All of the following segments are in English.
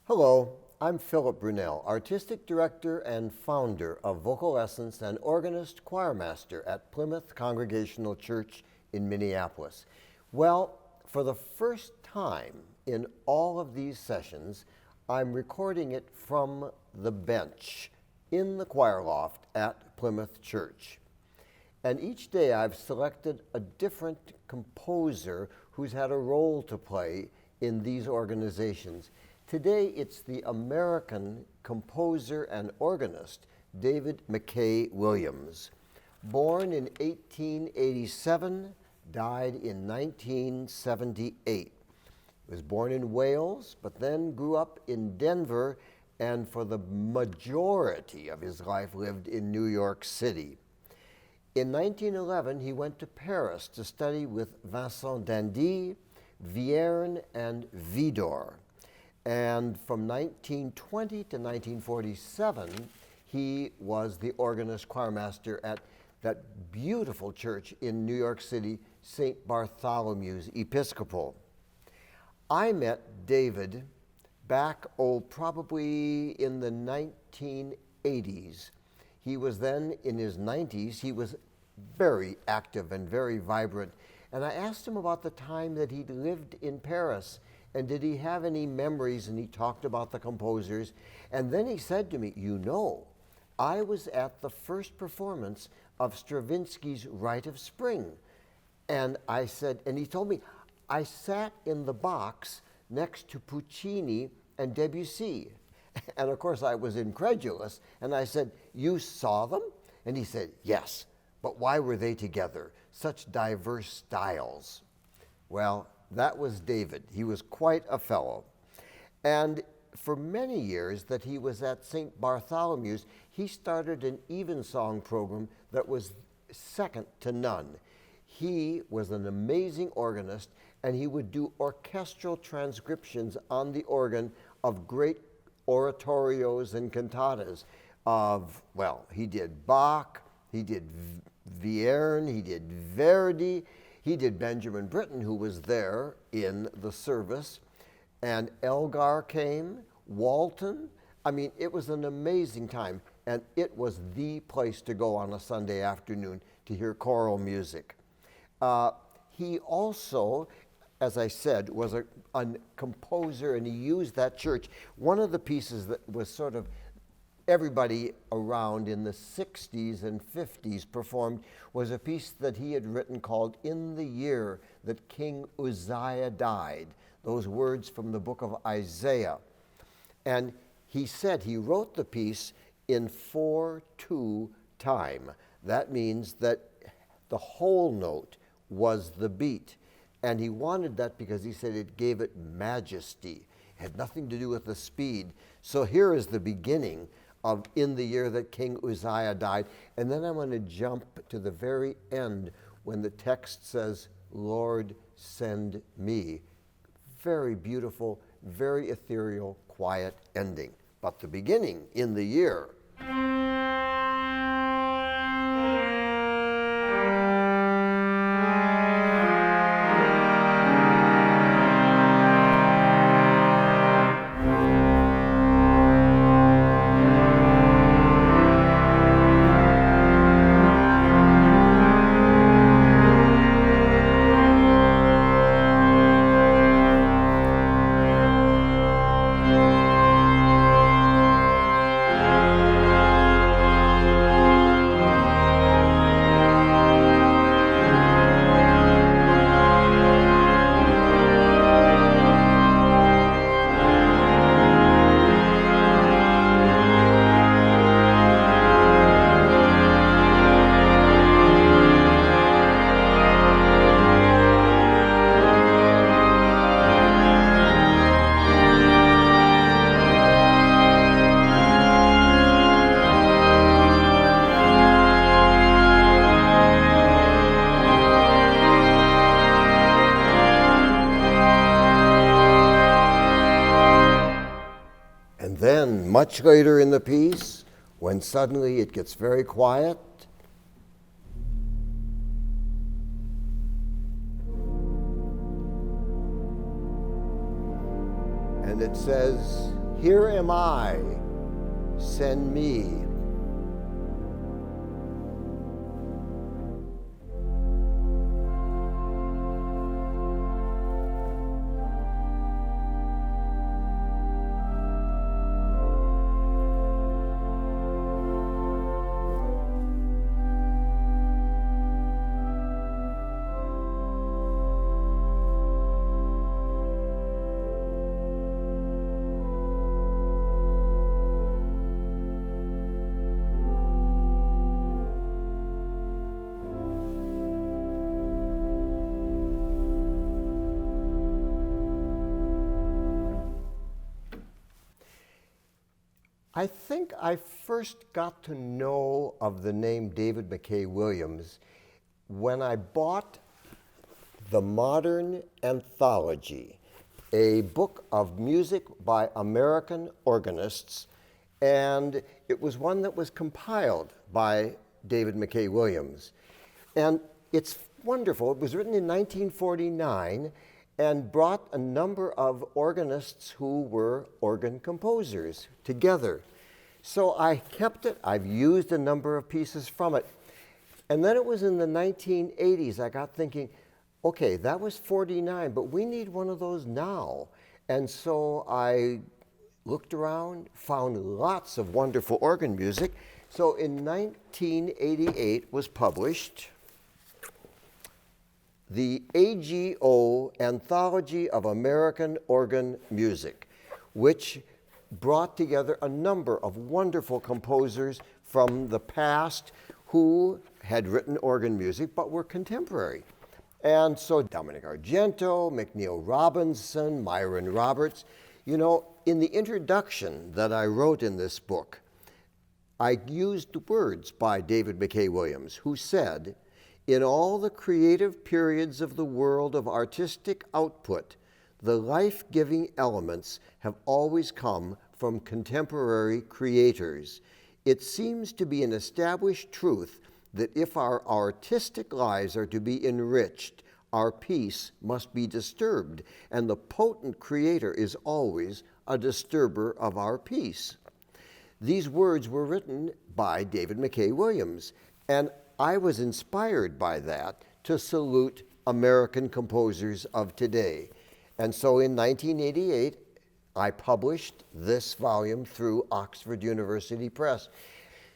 Hello, I'm Philip Brunelle, Artistic Director and founder of Vocal Lessons and organist choirmaster at Plymouth Congregational Church in Minneapolis. Well, for the first time in all of these sessions, I'm recording it from the bench in the choir loft at Plymouth Church. And each day I've selected a different composer who's had a role to play in these organizations. Today, it's the American composer and organist, David McKinley Williams. Born in 1887, died in 1978. He was born in Wales, but then grew up in Denver, and for the majority of his life lived in New York City. In 1911, he went to Paris to study with Vincent, Vierne, and Widor. And from 1920 to 1947, he was the organist choirmaster at that beautiful church in New York City, St Bartholomew's Episcopal. I met David back, probably in the 1980s. He was then in his 90s. He was very active and very vibrant. And I asked him about the time that he'd lived in Paris. And did he have any memories? And he talked about the composers. And then he said to me, you know, I was at the first performance of Stravinsky's Rite of Spring. And I said, and he told me, I sat in the box next to Puccini and Debussy. And of course I was incredulous. And I said, you saw them? And he said, yes, but why were they together? Such diverse styles. Well, that was David. He was quite a fellow. And for many years that he was at St Bartholomew's, he started an evensong program that was second to none. He was an amazing organist, and he would do orchestral transcriptions on the organ of great oratorios and cantatas of, well, he did Bach, he did Vierne, he did Verdi, he did Benjamin Britten, who was there in the service, and Elgar came, Walton. I mean, it was an amazing time, and it was the place to go on a Sunday afternoon to hear choral music. He also, as I said, was a composer, and he used that church. One of the pieces that was sort of everybody around in the 60s and 50s performed was a piece that he had written called In the Year That King Uzziah Died, those words from the book of Isaiah. And he said he wrote the piece in 4/2 time. That means that the whole note was the beat. And he wanted that because he said it gave it majesty. It had nothing to do with the speed. So here is the beginning of In the Year That King Uzziah Died. And then I'm going to jump to the very end when the text says, Lord, send me. Very beautiful, very ethereal, quiet ending. But the beginning, In the Year. Then, much later in the piece, when suddenly it gets very quiet, and it says, Here am I, send me. I think I first got to know of the name David McKay Williams when I bought The Modern Anthology, a book of music by American organists, and it was one that was compiled by David McKay Williams. And it's wonderful. It was written in 1949 and brought a number of organists who were organ composers together. So I kept it. I've used a number of pieces from it. And then it was in the 1980s I got thinking, okay, that was 49, but we need one of those now. And so I looked around, found lots of wonderful organ music. So in 1988 was published the AGO Anthology of American Organ Music, which brought together a number of wonderful composers from the past who had written organ music but were contemporary. And so Dominic Argento, McNeill Robinson, Myron Roberts. You know, in the introduction that I wrote in this book, I used words by David McKay Williams, who said, "In all the creative periods of the world of artistic output, the life-giving elements have always come from contemporary creators. It seems to be an established truth that if our artistic lives are to be enriched, our peace must be disturbed, and the potent creator is always a disturber of our peace." These words were written by David McKay Williams, and I was inspired by that to salute American composers of today. And so in 1988, I published this volume through Oxford University Press.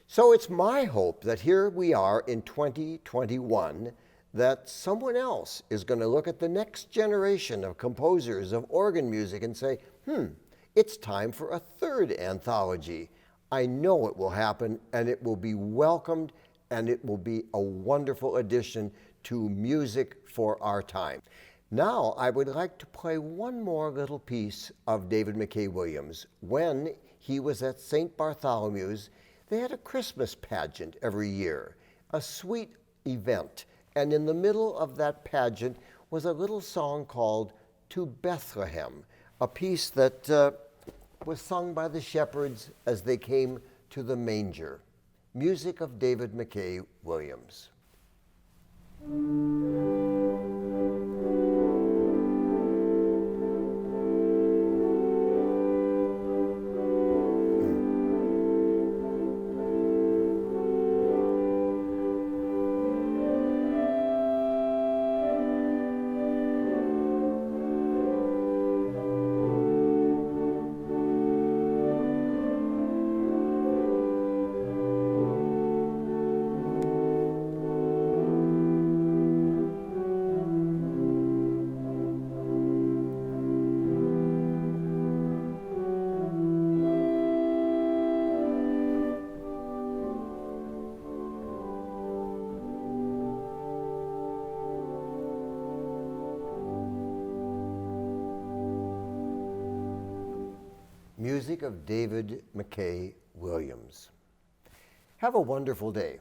So it's my hope that here we are in 2021, that someone else is going to look at the next generation of composers of organ music and say, it's time for a third anthology. I know it will happen, and it will be welcomed, and it will be a wonderful addition to music for our time. Now, I would like to play one more little piece of David McKay Williams. When he was at St Bartholomew's, they had a Christmas pageant every year, a sweet event. And in the middle of that pageant was a little song called "To Bethlehem," a piece that was sung by the shepherds as they came to the manger. Music of David McKay Williams. Music of David McKay Williams. Have a wonderful day.